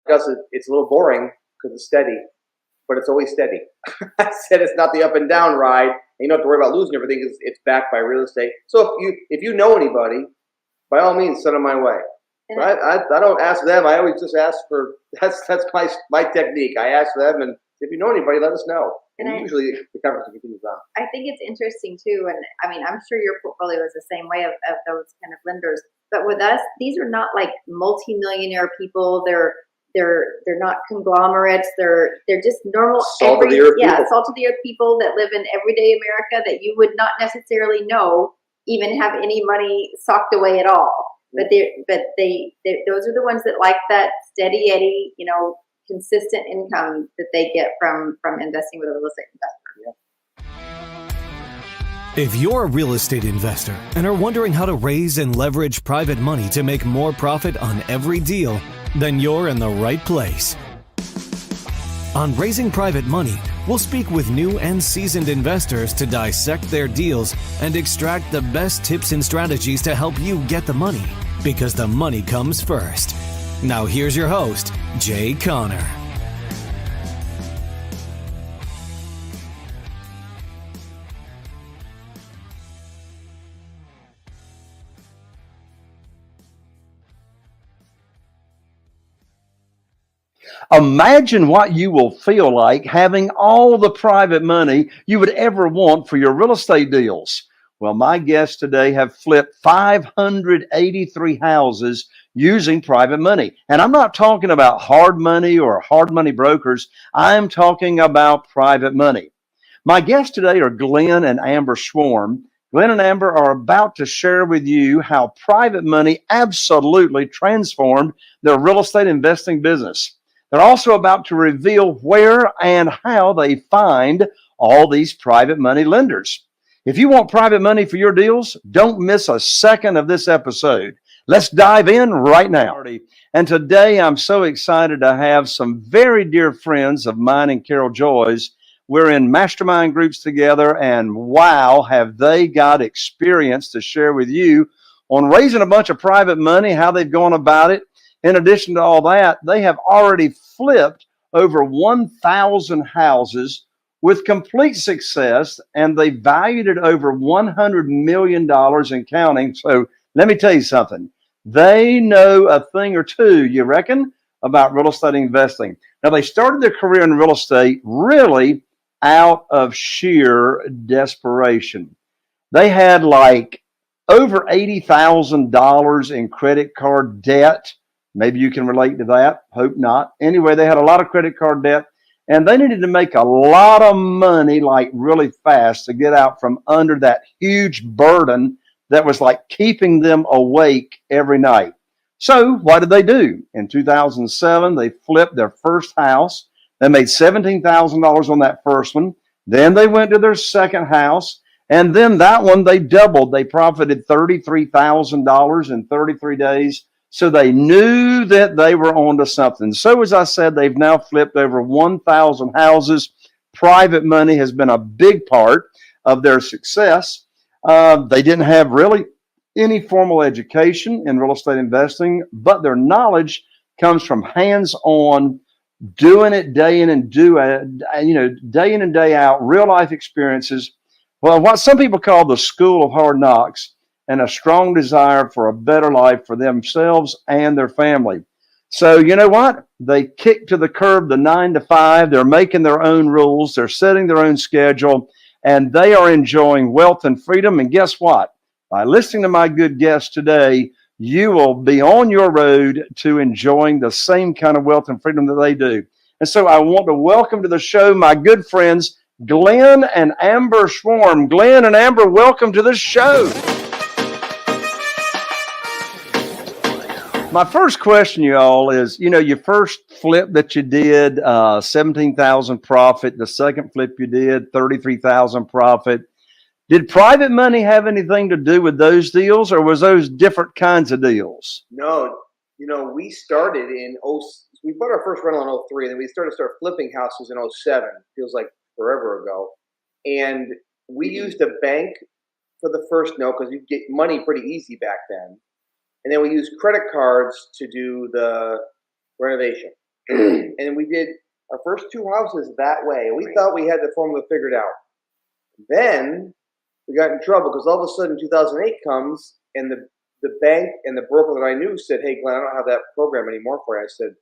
does it, it's a little boring because it's steady, but it's always steady. I said it's not the up and down ride. And you don't have to worry about losing everything. It's backed by real estate. So if you know anybody, by all means, send them my way. Right? I don't ask them. I always just ask for, that's my technique. I ask them, and if you know anybody, let us know. And usually the conversation continues on. I think it's interesting too, and I mean, I'm sure your portfolio is the same way of those kind of lenders. But with us, these are not like multi-millionaire people. They're not conglomerates. They're just normal, salt of the earth people that live in everyday America that you would not necessarily know even have any money socked away at all. But they those are the ones that like that steady Eddie, consistent income that they get from investing with a real estate investor. Yeah. If you're a real estate investor and are wondering how to raise and leverage private money to make more profit on every deal, then you're in the right place. On Raising Private Money, we'll speak with new and seasoned investors to dissect their deals and extract the best tips and strategies to help you get the money, because the money comes first. Now here's your host, Jay Connor. Imagine what you will feel like having all the private money you would ever want for your real estate deals. Well, my guests today have flipped 583 houses using private money. And I'm not talking about hard money or hard money brokers. I'm talking about private money. My guests today are Glen and Amber Schworm. Glen and Amber are about to share with you how private money absolutely transformed their real estate investing business. They're also about to reveal where and how they find all these private money lenders. If you want private money for your deals, don't miss a second of this episode. Let's dive in right now. And today I'm so excited to have some very dear friends of mine and Carol Joy's. We're in mastermind groups together, and wow, have they got experience to share with you on raising a bunch of private money, how they've gone about it. In addition to all that, they have already flipped over 1,000 houses with complete success, and they valued it over $100 million and counting. So let me tell you something. They know a thing or two, you reckon, about real estate investing. Now, they started their career in real estate really out of sheer desperation. They had like over $80,000 in credit card debt. Maybe you can relate to that. Hope not. Anyway, they had a lot of credit card debt, and they needed to make a lot of money like really fast to get out from under that huge burden that was like keeping them awake every night. So what did they do? In 2007, they flipped their first house. They made $17,000 on that first one. Then they went to their second house, and then that one they doubled. They profited $33,000 in 33 days. So they knew that they were onto something. So as I said, they've now flipped over 1,000 houses. Private money has been a big part of their success. They didn't have really any formal education in real estate investing, but their knowledge comes from hands-on, doing it day in and day in and day out, real life experiences. Well, what some people call the school of hard knocks, and a strong desire for a better life for themselves and their family. So you know what? They kick to the curb the 9 to 5. They're making their own rules. They're setting their own schedule, and they are enjoying wealth and freedom. And guess what? By listening to my good guests today, you will be on your road to enjoying the same kind of wealth and freedom that they do. And so I want to welcome to the show my good friends, Glen and Amber Schworm. Glen and Amber, welcome to the show. My first question, you all, is, your first flip that you did, 17,000 profit. The second flip you did, 33,000 profit. Did private money have anything to do with those deals, or was those different kinds of deals? No, we started we bought our first rental in 03, and then we started flipping houses in 07. Feels like forever ago. And we used a bank for the first note because you get money pretty easy back then. And then we used credit cards to do the renovation. and we did our first 2 houses that way. We thought we had the formula figured out. Then we got in trouble because all of a sudden 2008 comes, and the bank and the broker that I knew said, "Hey, Glenn, I don't have that program anymore for you." I said,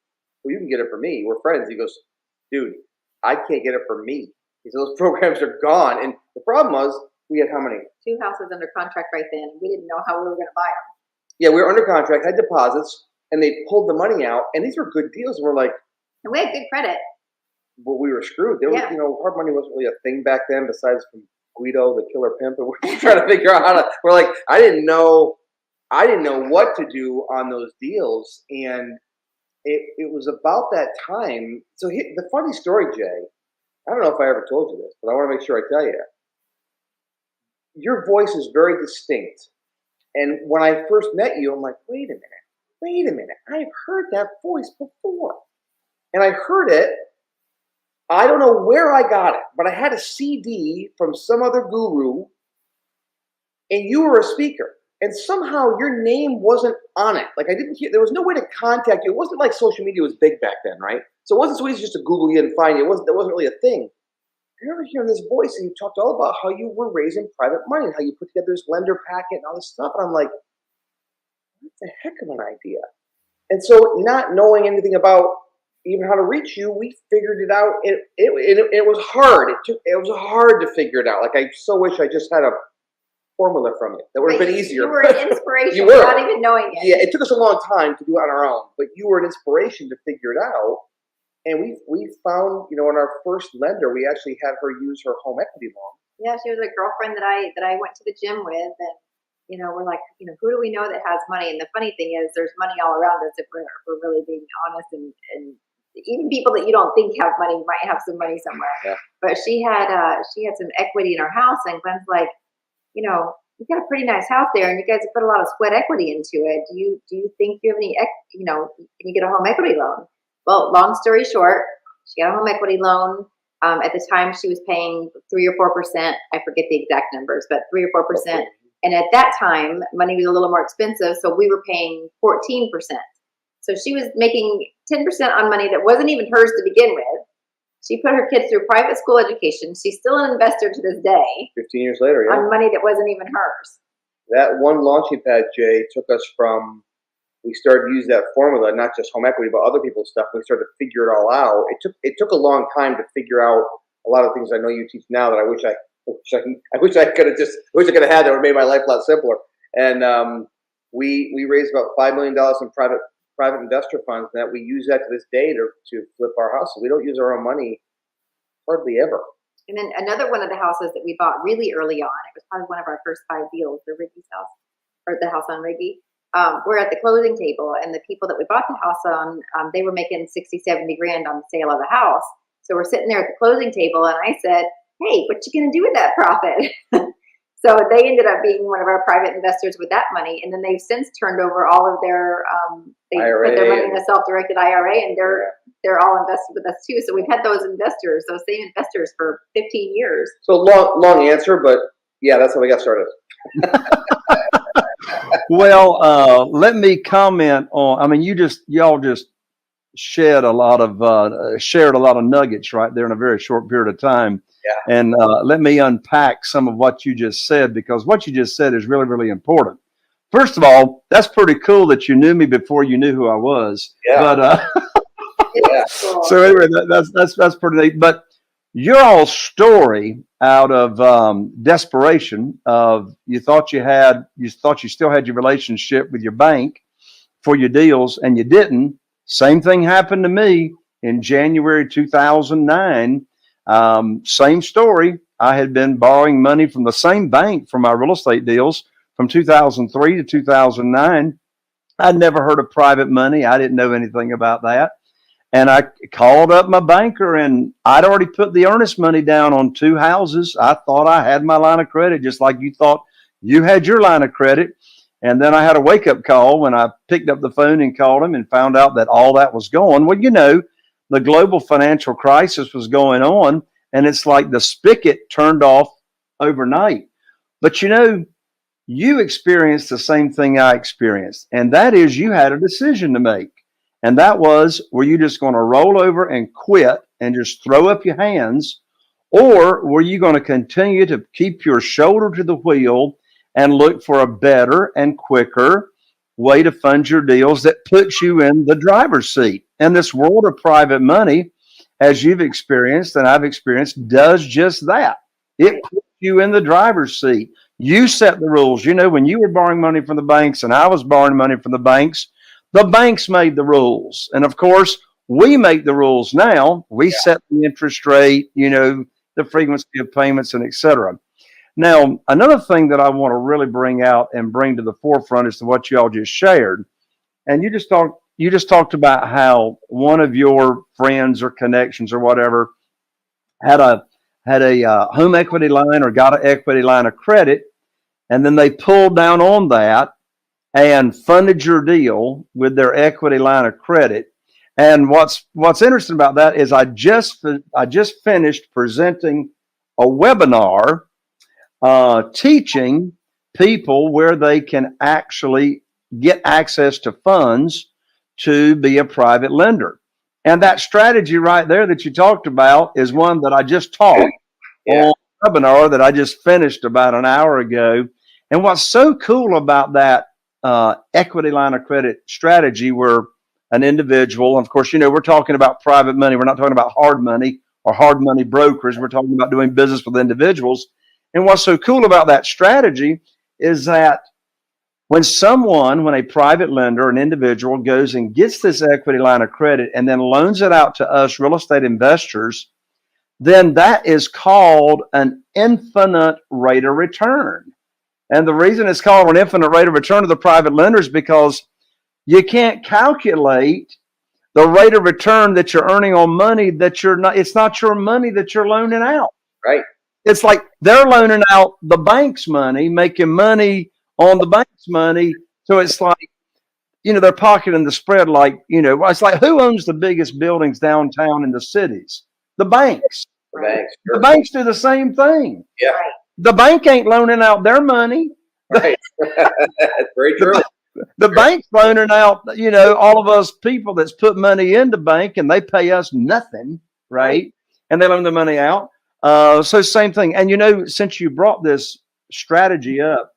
"Well, you can get it for me. We're friends." He goes, "Dude, I can't get it for me." He said, "Those programs are gone." And the problem was, we had how many? 2 houses under contract right then. We didn't know how we were going to buy them. Yeah, we were under contract, had deposits, and they pulled the money out, and these were good deals. And we're like, And we had good credit. but we were screwed. There was, hard money wasn't really a thing back then, besides from Guido, the killer pimp. And we're trying to figure out how to. We're like, I didn't know what to do on those deals, and it was about that time. So the funny story, Jay. I don't know if I ever told you this, but I want to make sure I tell you. Your voice is very distinct. And when I first met you, I'm like, wait a minute. I've heard that voice before. And I heard it. I don't know where I got it, but I had a CD from some other guru, and you were a speaker. And somehow your name wasn't on it. Like, I didn't hear, there was no way to contact you. It wasn't like social media was big back then, right? So it wasn't so easy just to Google you and find you. That wasn't really a thing. I remember hearing this voice, and you talked all about how you were raising private money and how you put together this lender packet and all this stuff. And I'm like, that's a heck of an idea. And so, not knowing anything about even how to reach you, we figured it out. It was hard. It was hard to figure it out. Like, I so wish I just had a formula from you. That would have been easier. You were an inspiration You were. without even knowing it. Yeah, it took us a long time to do it on our own, but you were an inspiration to figure it out. And we found, in our first lender, we actually had her use her home equity loan. Yeah, she was a girlfriend that I went to the gym with, and we're like, who do we know that has money? And the funny thing is, there's money all around us if we're really being honest, and even people that you don't think have money might have some money somewhere. Yeah. But she had some equity in her house, and Glen's like, you've got a pretty nice house there, and you guys have put a lot of sweat equity into it. Do you think you have any, can you get a home equity loan? Well, long story short, she got a home equity loan. At the time, she was paying 3 or 4%. I forget the exact numbers, but 3 or 4%. And at that time, money was a little more expensive, so we were paying 14%. So she was making 10% on money that wasn't even hers to begin with. She put her kids through private school education. She's still an investor to this day. 15 years later, yeah. On money that wasn't even hers. That one launching pad, Jay, took us from, we started to use that formula, not just home equity, but other people's stuff. We started to figure it all out. It took a long time to figure out a lot of things I know you teach now that I wish I could have had that would have made my life a lot simpler. And we raised about $5 million in private investor funds, and that we use that to this day to flip our house. We don't use our own money hardly ever. And then another one of the houses that we bought really early on, it was probably one of our first 5 deals, the Riggy's house, or the house on Riggy. We're at the closing table, and the people that we bought the house on, they were making 60, 70 grand on the sale of the house. So we're sitting there at the closing table, and I said, hey, what you going to do with that profit? So they ended up being one of our private investors with that money. And then they've since turned over all of their, they IRA. put their money in a self-directed IRA, and they're all invested with us too. So we've had those same investors for 15 years. So long answer, but yeah, that's how we got started. Well, let me comment on, I mean, y'all just shared a lot of nuggets right there in a very short period of time. Yeah. And let me unpack some of what you just said, because what you just said is really, really important. First of all, that's pretty cool that you knew me before you knew who I was. Yeah. But yeah. So anyway, that's pretty neat. But your all story out of desperation of you thought you still had your relationship with your bank for your deals, and you didn't. Same thing happened to me in January 2009. Same story. I had been borrowing money from the same bank for my real estate deals from 2003 to 2009. I'd never heard of private money. I didn't know anything about that. And I called up my banker, and I'd already put the earnest money down on 2 houses. I thought I had my line of credit, just like you thought you had your line of credit. And then I had a wake-up call when I picked up the phone and called him and found out that all that was gone. Well, the global financial crisis was going on, and it's like the spigot turned off overnight. But you experienced the same thing I experienced, and that is you had a decision to make. And that was, were you just going to roll over and quit and just throw up your hands? Or were you going to continue to keep your shoulder to the wheel and look for a better and quicker way to fund your deals that puts you in the driver's seat? And this world of private money, as you've experienced and I've experienced, does just that. It puts you in the driver's seat. You set the rules. You know, when you were borrowing money from the banks and I was borrowing money from the banks made the rules. And of course, we make the rules now. We set the interest rate, you know, the frequency of payments, and et cetera. Now, another thing that I want to really bring out and bring to the forefront is to what you all just shared. And you just talked about how one of your friends or connections or whatever had a home equity line or got an equity line of credit, and then they pulled down on that and funded your deal with their equity line of credit. And what's interesting about that is I just finished presenting a webinar teaching people where they can actually get access to funds to be a private lender. And that strategy right there that you talked about is one that I just taught on a webinar that I just finished about an hour ago. And what's so cool about that equity line of credit strategy where an individual, of course, you know, we're talking about private money. We're not talking about hard money or hard money brokers. We're talking about doing business with individuals. And what's so cool about that strategy is that when a private lender, an individual goes and gets this equity line of credit and then loans it out to us real estate investors, then that is called an infinite rate of return. And the reason it's called an infinite rate of return to the private lenders because you can't calculate the rate of return that you're earning on money that it's not your money that you're loaning out. Right. It's like they're loaning out the bank's money, making money on the bank's money. So it's like, you know, they're pocketing the spread like, you know, it's like who owns the biggest buildings downtown in the cities? The banks. The banks do the same thing. Yeah. The bank ain't loaning out their money. Right. That's very true. The bank's loaning out, you know, all of us people that's put money in the bank and they pay us nothing, right? And they loan the money out. So same thing. And, you know, since you brought this strategy up,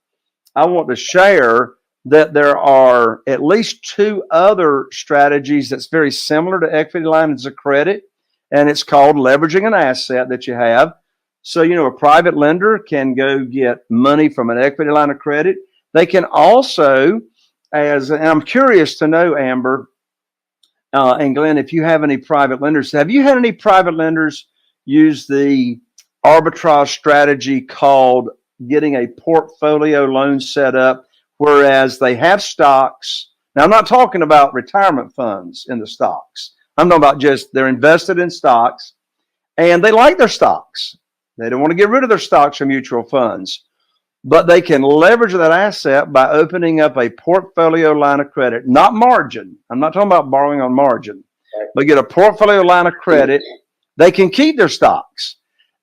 I want to share that there are at least two other strategies that's very similar to equity lines of credit. And it's called leveraging an asset that you have. So, you know, a private lender can go get money from an equity line of credit. They can also, and I'm curious to know, Amber and Glenn, if you have any private lenders, have you had any private lenders use the arbitrage strategy called getting a portfolio loan set up, whereas they have stocks? Now, I'm not talking about retirement funds in the stocks. I'm talking about just they're invested in stocks and they like their stocks. They don't want to get rid of their stocks or mutual funds, but they can leverage that asset by opening up a portfolio line of credit, not margin. I'm not talking about borrowing on margin, but get a portfolio line of credit. They can keep their stocks.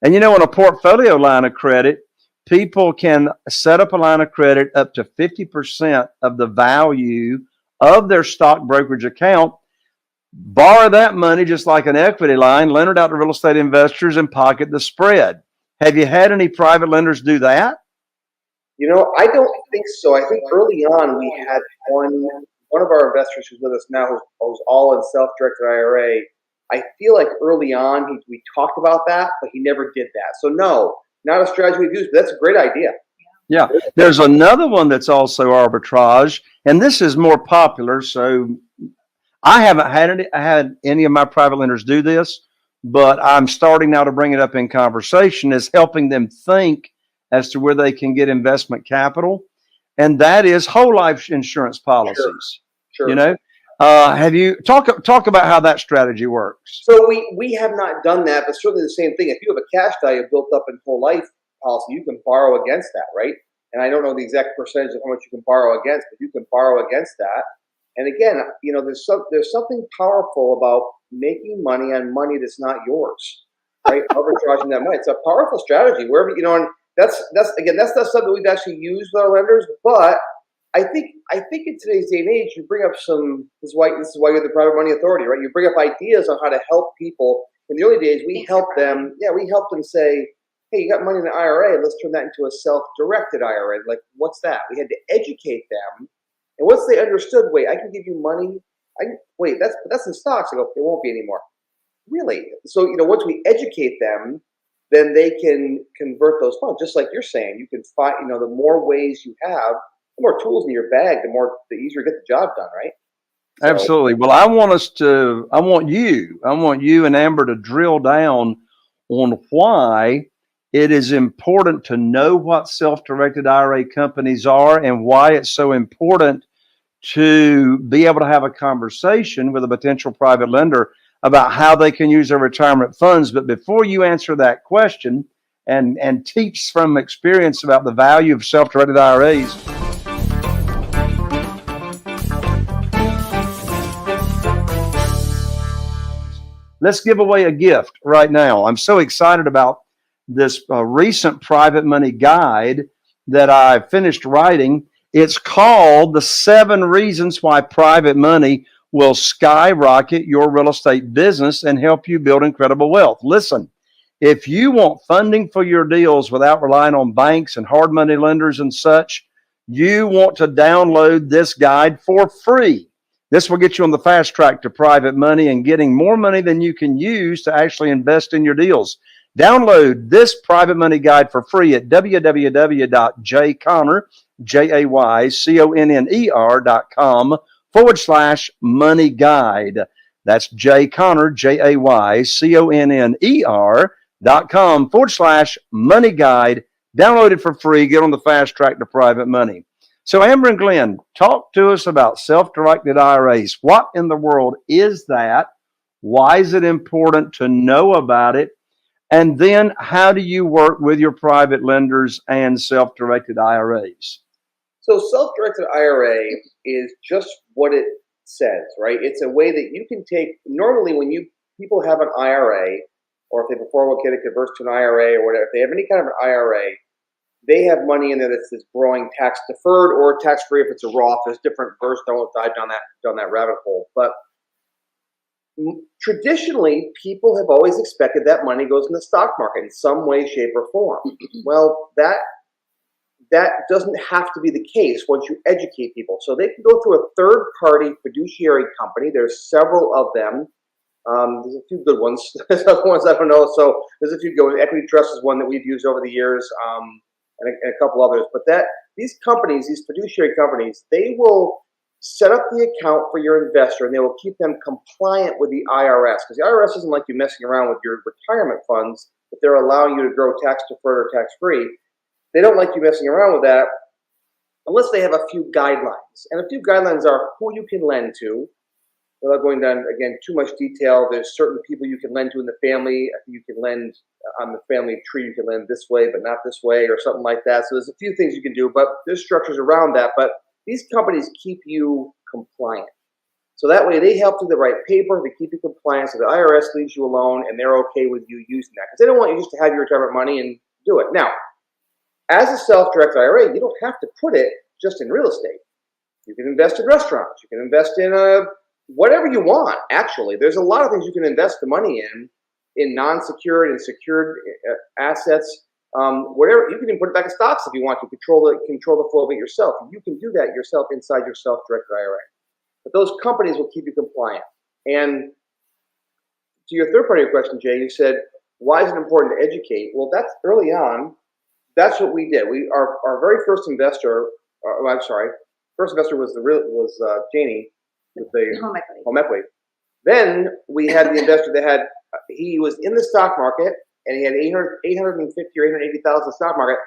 And, you know, on a portfolio line of credit, people can set up a line of credit up to 50% of the value of their stock brokerage account, borrow that money just like an equity line, lend it out to real estate investors and pocket the spread. Have you had any private lenders do that? You know, I don't think so. I think early on we had one of our investors who's with us now who's all in self-directed IRA. I feel like early on we talked about that, but he never did that. So no, not a strategy we've used, but that's a great idea. Yeah. There's another one that's also arbitrage, and this is more popular. So I haven't had any of my private lenders do this, but I'm starting now to bring it up in conversation, is helping them think as to where they can get investment capital. And that is whole life insurance policies. Sure. You know, have you talk about how that strategy works? So we have not done that, but certainly the same thing. If you have a cash value built up in whole life policy, you can borrow against that, right? And I don't know the exact percentage of how much you can borrow against, but you can borrow against that. And again, you know, there's something powerful about making money on money that's not yours, right? Arbitraging that money. It's a powerful strategy. Wherever, you know, and that's not something we've actually used with our lenders, but I think in today's day and age, you bring up some. This is why you're the private money authority, right? You bring up ideas on how to help people. In the early days, we helped them. Yeah, we helped them say, "Hey, you got money in an IRA. Let's turn that into a self-directed IRA." Like, what's that? We had to educate them, and once they understood, wait, I can give you money. Wait, that's in stocks. I go, it won't be anymore. Really? So once we educate them, then they can convert those funds. Just like you're saying, you can find. The more ways you have, the more tools in your bag, the easier you get the job done, right? So, Absolutely. Well, I want you and Amber to drill down on why it is important to know what self-directed IRA companies are and why it's so important to be able to have a conversation with a potential private lender about how they can use their retirement funds. But before you answer that question and teach from experience about the value of self-directed IRAs, let's give away a gift right now. I'm so excited about this recent private money guide that I finished writing. It's called The 7 Reasons Why Private Money Will Skyrocket Your Real Estate Business and Help You Build Incredible Wealth. Listen, if you want funding for your deals without relying on banks and hard money lenders and such, you want to download this guide for free. This will get you on the fast track to private money and getting more money than you can use to actually invest in your deals. Download this private money guide for free at www.jayconner.com/money guide. That's jayconner, jayconner.com/money guide. Download it for free. Get on the fast track to private money. So Amber and Glenn, talk to us about self-directed IRAs. What in the world is that? Why is it important to know about it? And then how do you work with your private lenders and self-directed IRAs? So self-directed IRA is just what it says, right? It's a way that you can take. Normally, when people have an IRA, or if they have a 401k that converts to an IRA or whatever, if they have any kind of an IRA, they have money in there that's growing tax deferred or tax free if it's a Roth. There's different versions. I won't dive down that rabbit hole. But traditionally, people have always expected that money goes in the stock market in some way, shape, or form. Well, that doesn't have to be the case once you educate people. So they can go through a third-party fiduciary company. There's several of them. There's a few good ones. There's other ones I don't know. So there's a few good ones. Equity Trust is one that we've used over the years. And a couple others, but these companies, these fiduciary companies, they will set up the account for your investor and they will keep them compliant with the IRS, because the IRS isn't like you messing around with your retirement funds if they're allowing you to grow tax deferred or tax free. They don't like you messing around with that unless they have a few guidelines. And a few guidelines are who you can lend to. Without going down, again, too much detail, there's certain people you can lend to in the family. You can lend on the family tree, you can lend this way, but not this way, or something like that. So there's a few things you can do, but there's structures around that. But these companies keep you compliant. So that way they help do the right paper, they keep you compliant, so the IRS leaves you alone, and they're okay with you using that. Because they don't want you just to have your retirement money and do it. Now, as a self-directed IRA, you don't have to put it just in real estate. You can invest in restaurants. You can invest in whatever you want, actually. There's a lot of things you can invest the money in non-secured and secured assets. Whatever, you can even put it back in stocks if you want to control the flow of it yourself. You can do that yourself inside your self-directed IRA. But those companies will keep you compliant. And to your third part of your question, Jay, you said, why is it important to educate? Well, that's early on. That's what we did. Our very first investor. First investor was Janie with the home equity. Then we had the investor that he was in the stock market and he had 850 or 880,000 in the stock market.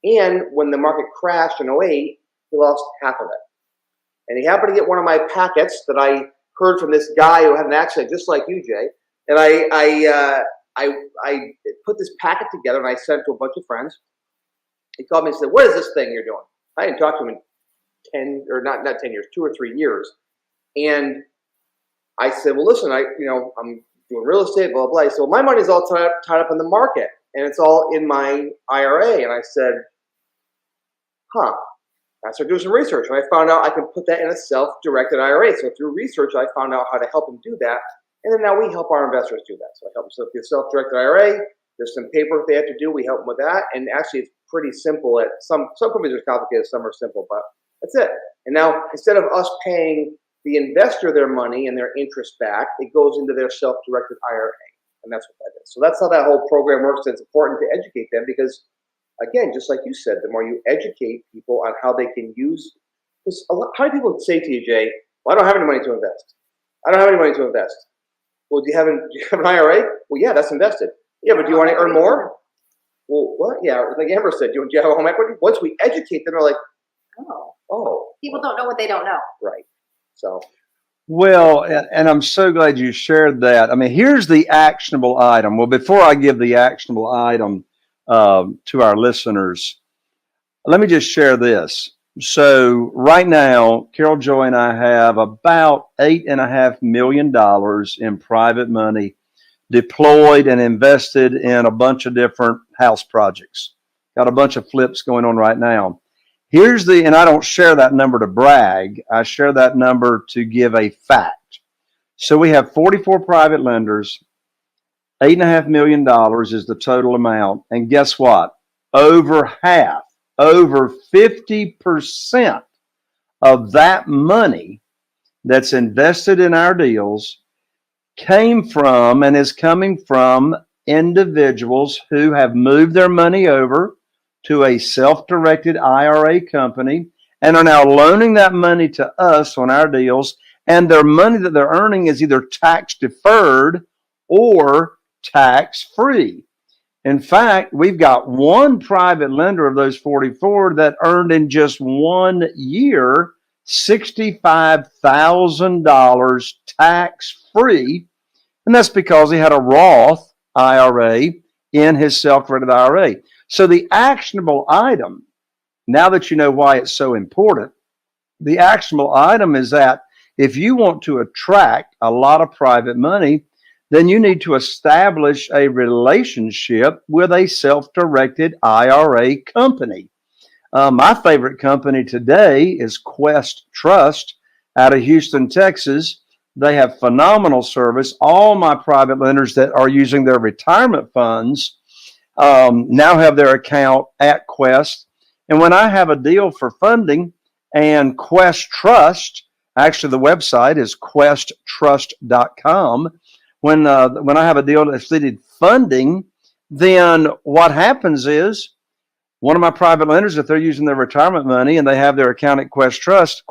And when the market crashed in 2008, he lost half of it. And he happened to get one of my packets that I heard from this guy who had an accent just like you, Jay. And I put this packet together and I sent it to a bunch of friends. He called me and said, "What is this thing you're doing?" I didn't talk to him in 2 or 3 years. And I said, "Well, listen, I'm doing real estate, blah, blah, blah." He said, "Well, my money's all tied up in the market and it's all in my IRA." And I said, "Huh." I started doing some research, and I found out I can put that in a self-directed IRA. So through research, I found out how to help them do that, and then now we help our investors do that. So I help them set up the self-directed IRA. There's some paperwork they have to do. We help them with that, and actually, it's pretty simple. At some companies are complicated, some are simple, but that's it. And now instead of us paying the investor their money and their interest back, it goes into their self-directed IRA, and that's what that is. So that's how that whole program works. And it's important to educate them because, again, just like you said, the more you educate people on how they can use this, how many people would say to you, Jay, well, I don't have any money to invest. I don't have any money to invest. Well, do you have an IRA? Well, yeah, that's invested. Yeah, but do you want to earn more? Well, what? Yeah, like Amber said, do you have a home equity? Once we educate them, they're like, oh. People don't know what they don't know. Right. So. Well, and I'm so glad you shared that. I mean, here's the actionable item. Well, before I give the actionable item to our listeners, let me just share this. So right now, Carol Joy and I have about $8.5 million in private money deployed and invested in a bunch of different house projects. Got a bunch of flips going on right now. And I don't share that number to brag. I share that number to give a fact. So we have 44 private lenders. $8.5 million is the total amount. And guess what? Over 50% of that money that's invested in our deals came from and is coming from individuals who have moved their money over to a self-directed IRA company and are now loaning that money to us on our deals. And their money that they're earning is either tax deferred or tax free. In fact, we've got one private lender of those 44 that earned in just 1 year $65,000 tax free. And that's because he had a Roth IRA in his self-directed IRA. So the actionable item, now that you know why it's so important, the actionable item is that if you want to attract a lot of private money, then you need to establish a relationship with a self-directed IRA company. My favorite company today is Quest Trust out of Houston, Texas. They have phenomenal service. All my private lenders that are using their retirement funds now have their account at Quest. And when I have a deal for funding and Quest Trust, actually the website is questtrust.com. When I have a deal that's needed funding, then what happens is one of my private lenders, if they're using their retirement money and they have their account at Quest Trust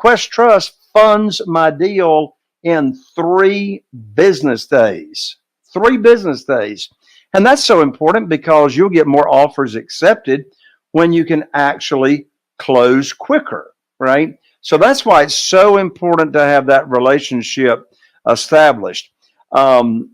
funds my deal in 3 business days. 3 business days. And that's so important because you'll get more offers accepted when you can actually close quicker, right? So that's why it's so important to have that relationship established. So,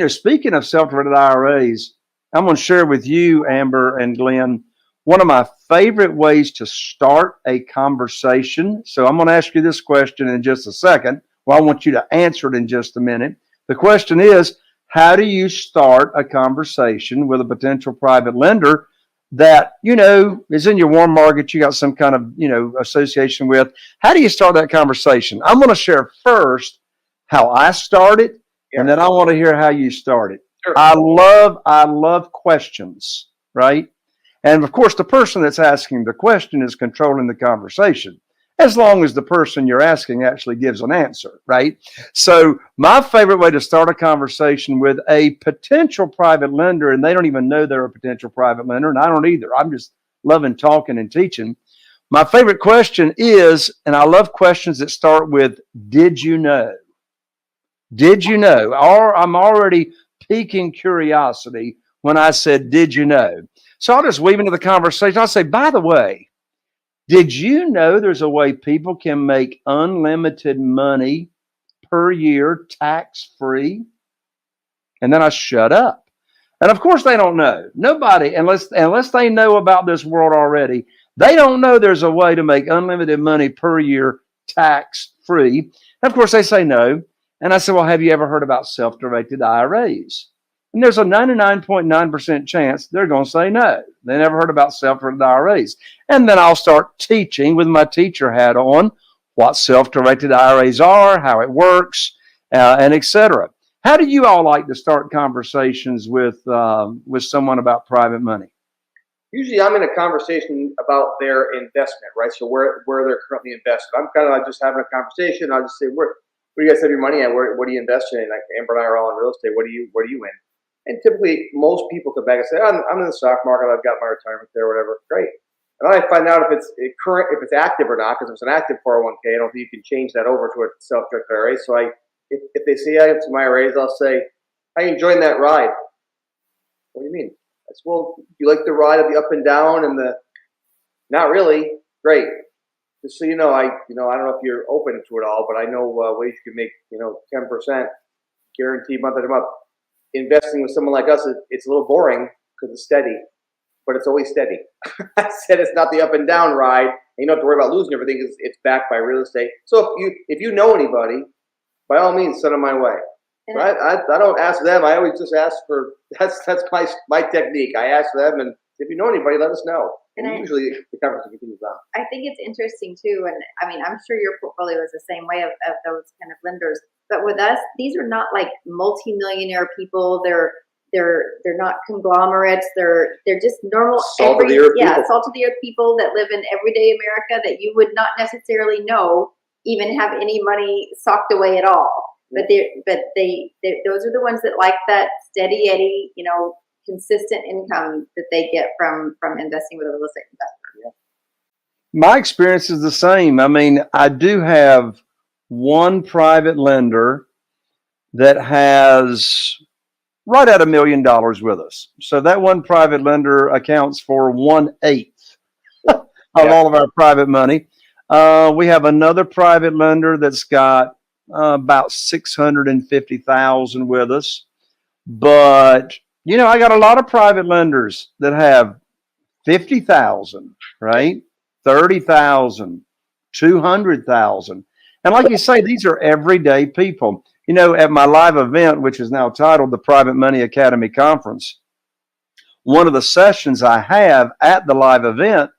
speaking of self-directed IRAs, I'm going to share with you, Amber and Glenn, one of my favorite ways to start a conversation. So I'm going to ask you this question in just a second. Well, I want you to answer it in just a minute. The question is, how do you start a conversation with a potential private lender that, is in your warm market, you got some kind of, association with? How do you start that conversation? I'm going to share first how I started, and then I want to hear how you started. Sure. I love questions, right? And of course, the person that's asking the question is controlling the conversation, as long as the person you're asking actually gives an answer, right? So my favorite way to start a conversation with a potential private lender, and they don't even know they're a potential private lender, and I don't either. I'm just loving talking and teaching. My favorite question is, and I love questions that start with, did you know? Did you know? Or I'm already piquing curiosity when I said, did you know? So I'll just weave into the conversation. I'll say, by the way, did you know there's a way people can make unlimited money per year tax-free? And then I shut up. And of course they don't know. Nobody, unless they know about this world already, they don't know there's a way to make unlimited money per year tax-free. And of course they say no. And I said, well, have you ever heard about self-directed IRAs? And there's a 99.9% chance they're going to say no. They never heard about self-directed IRAs. And then I'll start teaching with my teacher hat on what self-directed IRAs are, how it works, and et cetera. How do you all like to start conversations with someone about private money? Usually I'm in a conversation about their investment, right? So where they're currently invested. I'm kind of like just having a conversation. I'll just say, where do you guys have your money at? What do you invest in? Like Amber and I are all in real estate. What are you in? And typically most people come back and say, I'm in the stock market. I've got my retirement there, whatever. Great. And then I find out if it's current, if it's active or not, because if it's an active 401k, I don't think you can change that over to a self-directed IRA. So if they say I have some IRAs, I'll say, how you enjoying that ride? What do you mean? I said, well, you like the ride of the up and down and the, not really. Great. Just so you know, I don't know if you're open to it all, but I know ways you can make, 10% guaranteed month after month. Investing with someone like us, it's a little boring because it's steady, but it's always steady. I said it's not the up and down ride, and you don't have to worry about losing everything because it's backed by real estate. So if you know anybody, by all means, send them my way. Right? I don't ask them. I always just ask for, that's my technique. I ask them, and if you know anybody, let us know. And usually the conversation continues on. I think it's interesting too, and I mean, I'm sure your portfolio is the same way of those kind of lenders. But with us, these are not like multimillionaire people. They're not conglomerates. They're just normal, salt of the earth people that live in everyday America that you would not necessarily know even have any money socked away at all. But they those are the ones that like that steady Eddie, consistent income that they get from investing with a real estate investor. Yeah. My experience is the same. I mean, I do have one private lender that has right at $1 million with us. So that one private lender accounts for 1/8 of all of our private money. We have another private lender that's got about 650,000 with us. But, I got a lot of private lenders that have 50,000, right? 30,000, 200,000. And like you say, these are everyday people. At my live event, which is now titled the Private Money Academy Conference, one of the sessions I have at the live event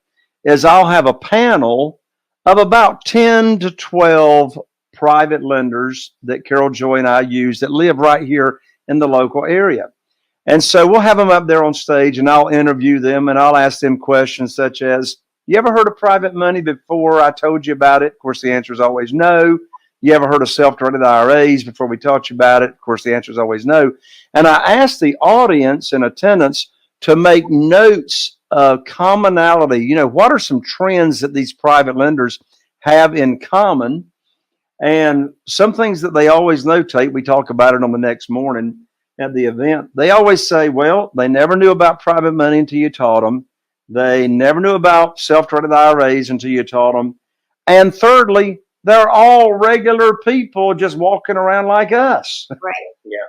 is I'll have a panel of about 10 to 12 private lenders that Carol Joy and I use that live right here in the local area. And so we'll have them up there on stage and I'll interview them and I'll ask them questions such as, you ever heard of private money before I told you about it? Of course, the answer is always no. You ever heard of self-directed IRAs before we taught you about it? Of course, the answer is always no. And I asked the audience in attendance to make notes of commonality. What are some trends that these private lenders have in common? And some things that they always notate, we talk about it on the next morning at the event. They always say, well, they never knew about private money until you taught them. They never knew about self-directed IRAs until you taught them. And thirdly, they're all regular people just walking around like us. Right. Yeah.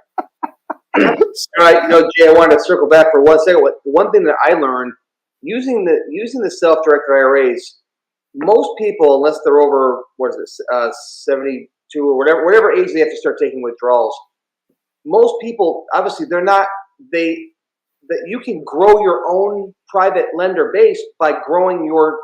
All right, Jay, I wanted to circle back for 1 second. One thing that I learned using the self-directed IRAs, most people, unless they're over 72 or whatever age they have to start taking withdrawals, most people obviously that you can grow your own private lender base by growing your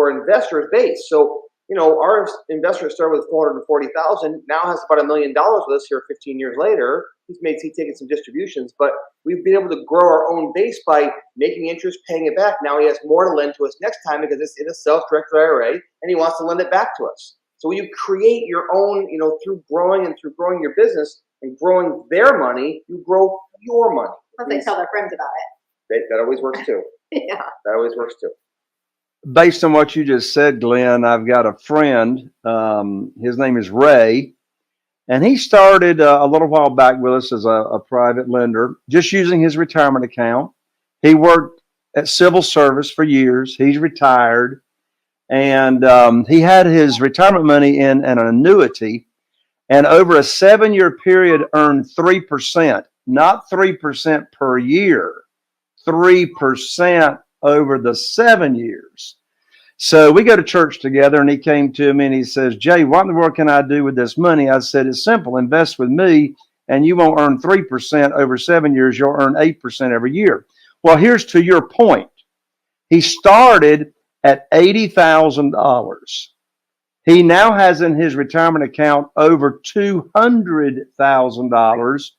investor's base. So our investor started with 440,000, now has about $1 million with us here 15 years later. He's taken some distributions, but we've been able to grow our own base by making interest, paying it back. Now he has more to lend to us next time because it's in a self-directed IRA and he wants to lend it back to us. So when you create your own, through growing your business and growing their money, you grow your money. Well, they tell their friends about it. That always works too. Yeah. That always works too. Based on what you just said, Glenn, I've got a friend. His name is Ray. And he started a little while back with us as a private lender, just using his retirement account. He worked at civil service for years. He's retired. And he had his retirement money in an annuity. And over a 7-year period, earned 3%, not 3% per year, 3% over the 7 years. So we go to church together and he came to me and he says, Jay, what in the world can I do with this money? I said, it's simple. Invest with me and you won't earn 3% over 7 years. You'll earn 8% every year. Well, here's to your point. He started at $80,000. He now has in his retirement account over $200,000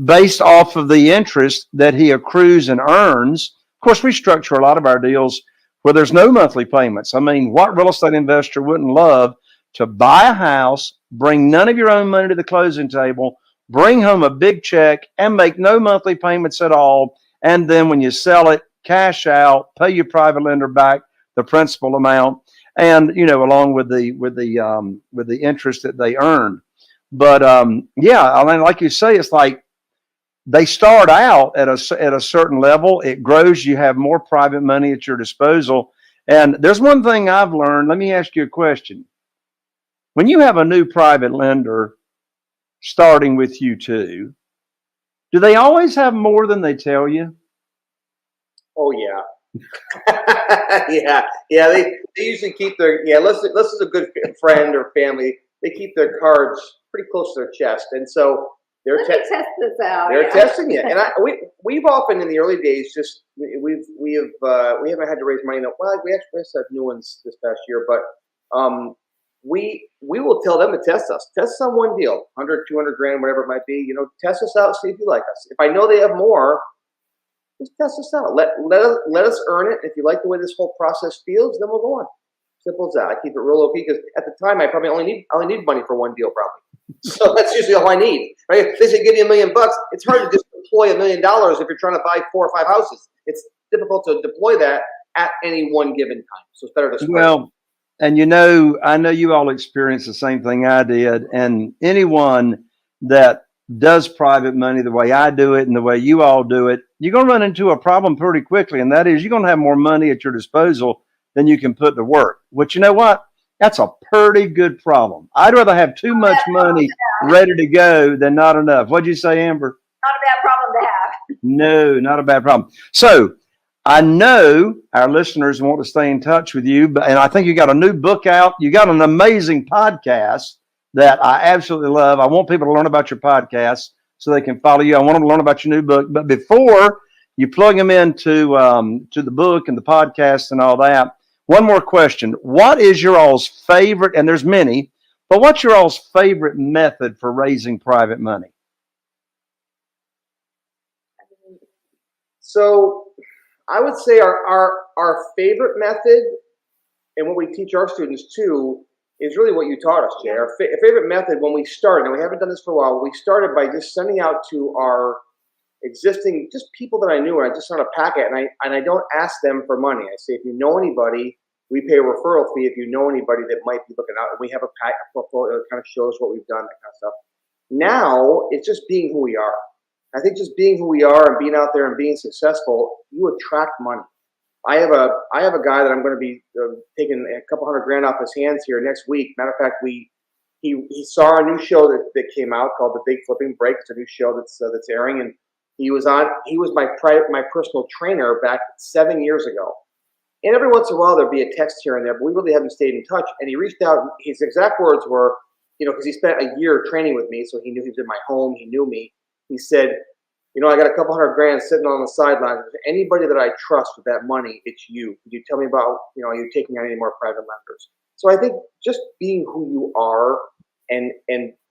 based off of the interest that he accrues and earns. Of course, we structure a lot of our deals where there's no monthly payments. I mean, what real estate investor wouldn't love to buy a house, bring none of your own money to the closing table, bring home a big check, and make no monthly payments at all, and then when you sell it, cash out, pay your private lender back the principal amount, and along with the interest that they earned. But yeah, I mean, like you say, it's like they start out at a certain level. It grows. You have more private money at your disposal. And there's one thing I've learned. Let me ask you a question. When you have a new private lender starting with you too, do they always have more than they tell you? Oh yeah. yeah. They usually keep their unless it's a good friend or family, they keep their cards pretty close to their chest, and so they're Let me test this out. They're testing it, and we've often in the early days just we haven't had to raise money. Well, we actually have new ones this past year, but we will tell them to test us. Test us on one deal, 100, 200 grand, whatever it might be. Test us out, see if you like us. If I know they have more, just test us out. Let us earn it. If you like the way this whole process feels, then we'll go on. Simple as that. I keep it real low key because at the time I probably only need money for one deal probably. So that's usually all I need. Right? If they say give you $1 million, it's hard to just deploy $1 million if you're trying to buy 4 or 5 houses. It's difficult to deploy that at any one given time. So it's better to spread. Well, and I know you all experienced the same thing I did, and anyone that does private money the way I do it and the way you all do it, you're going to run into a problem pretty quickly, and that is you're going to have more money at your disposal than you can put to work. Which, you know what? That's a pretty good problem. I'd rather have too much money ready to go than not enough. What'd you say, Amber? Not a bad problem to have. No, not a bad problem. So I know our listeners want to stay in touch with you, and I think you got a new book out. You got an amazing podcast that I absolutely love. I want people to learn about your podcast so they can follow you. I want them to learn about your new book. But before you plug them into to the book and the podcast and all that, one more question. What is your all's favorite, and there's many, but what's your all's favorite method for raising private money? So I would say our favorite method, and what we teach our students too, is really what you taught us, Jay. Our favorite method when we started, and we haven't done this for a while, we started by just sending out to our existing, just people that I knew, and I just sent a packet, and I don't ask them for money. I say, if you know anybody, we pay a referral fee if you know anybody that might be looking out, and we have a portfolio that kind of shows what we've done, that kind of stuff. Now, it's just being who we are. I think just being who we are and being out there and being successful, you attract money. I have a guy that I'm going to be taking a couple $100 grand off his hands here next week. Matter of fact, he saw a new show that came out called The Big Flipping Break. It's a new show that's airing, and he was my personal trainer back 7 years ago. And every once in a while there'd be a text here and there, but we really haven't stayed in touch. And he reached out. His exact words were, because he spent a year training with me, so he knew he was in my home. He knew me. He said, I got a couple $100 grand sitting on the sidelines. If there's anybody that I trust with that money, it's you. Could you tell me about, are you taking on any more private lenders? So I think just being who you are and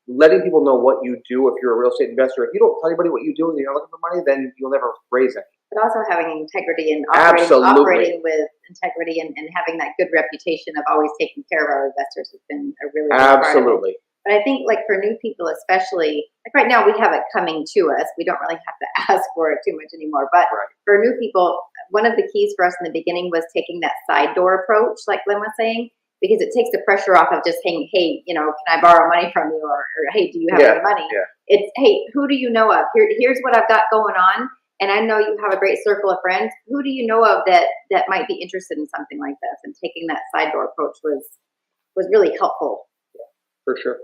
letting people know what you do if you're a real estate investor. If you don't tell anybody what you do and you're not looking for money, then you'll never raise any. But also having integrity and operating with integrity and having that good reputation of always taking care of our investors has been a really big absolutely. Part of it. But I think for new people especially, right now we have it coming to us. We don't really have to ask for it too much anymore. But for new people, one of the keys for us in the beginning was taking that side door approach, like Glen was saying, because it takes the pressure off of just saying, hey, can I borrow money from you? Or hey, do you have any money? Yeah. It's, hey, who do you know of? Here's what I've got going on. And I know you have a great circle of friends. Who do you know of that might be interested in something like this? And taking that side door approach was really helpful. For sure.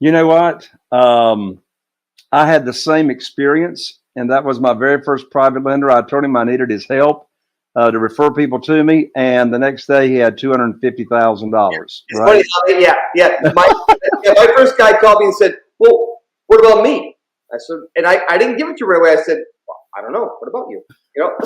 You know what? I had the same experience, and that was my very first private lender. I told him I needed his help to refer people to me, and the next day he had $250,000. Right? Funny, yeah. My first guy called me and said, "Well, what about me? I said, and I didn't give it to her right away. I said, well, I don't know. What about you? You know,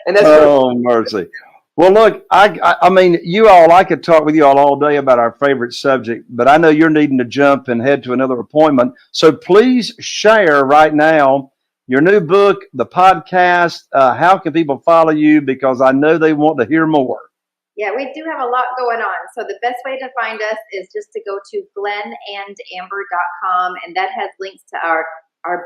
and that's Oh, mercy. Well, look, I mean, you all, I could talk with you all day about our favorite subject, but I know you're needing to jump and head to another appointment. So please share right now your new book, the podcast. How can people follow you? Because I know they want to hear more. Yeah, we do have a lot going on. So the best way to find us is just to go to glenandamber.com, and that has links to our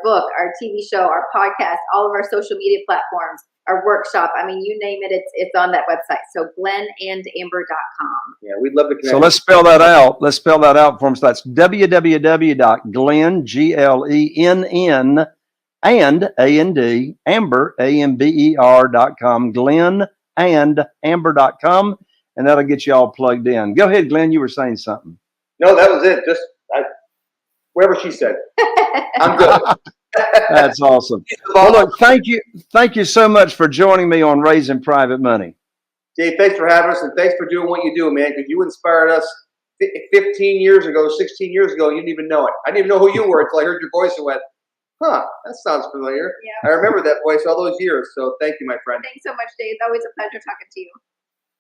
book, our TV show, our podcast, all of our social media platforms, our workshop. I mean, you name it, it's on that website. So glenandamber.com. Yeah, we'd love to connect. So let's spell that out. Let's spell that out for them. So that's www.glen, Glenn, and A-N-D, Amber, AMBER.com, glenandamber.com, and that'll get you all plugged in. Go ahead, Glenn. You were saying something. No, that was it. Just whatever she said. I'm good. That's awesome. Well, look, thank you so much for joining me on Raising Private Money. Dave, thanks for having us, and thanks for doing what you do, man, because you inspired us 15 years ago, 16 years ago. You didn't even know it. I didn't even know who you were until I heard your voice and went, huh, that sounds familiar. Yeah. I remember that voice all those years, so thank you, my friend. Thanks so much, Dave. It's always a pleasure talking to you.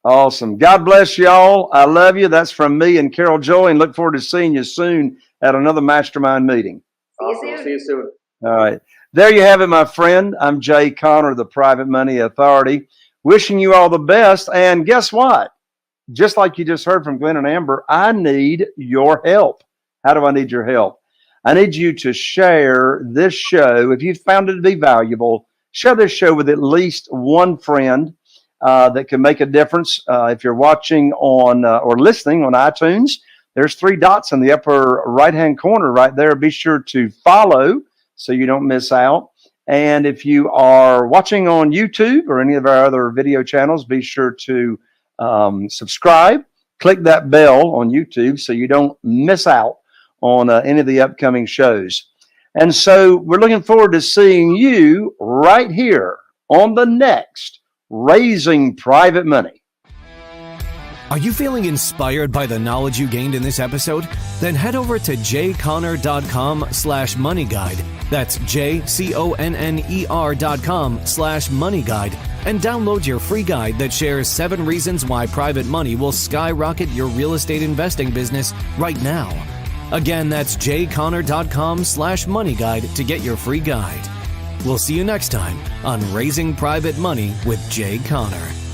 Awesome. God bless y'all. I love you. That's from me and Carol Joy, and look forward to seeing you soon at another mastermind meeting. See you soon. See you soon. All right. There you have it, my friend. I'm Jay Conner, the Private Money Authority, wishing you all the best. And guess what? Just like you just heard from Glenn and Amber, I need your help. How do I need your help? I need you to share this show. If you found it to be valuable, share this show with at least one friend that can make a difference. If you're watching on or listening on iTunes, there's 3 dots in the upper right-hand corner right there. Be sure to follow so you don't miss out. And if you are watching on YouTube or any of our other video channels, be sure to subscribe. Click that bell on YouTube so you don't miss out on any of the upcoming shows. And so we're looking forward to seeing you right here on the next Raising Private Money. Are you feeling inspired by the knowledge you gained in this episode? Then head over to jconner.com/moneyguide. That's jconner.com/moneyguide and download your free guide that shares 7 reasons why private money will skyrocket your real estate investing business right now. Again, that's jconner.com/moneyguide to get your free guide. We'll see you next time on Raising Private Money with Jay Conner.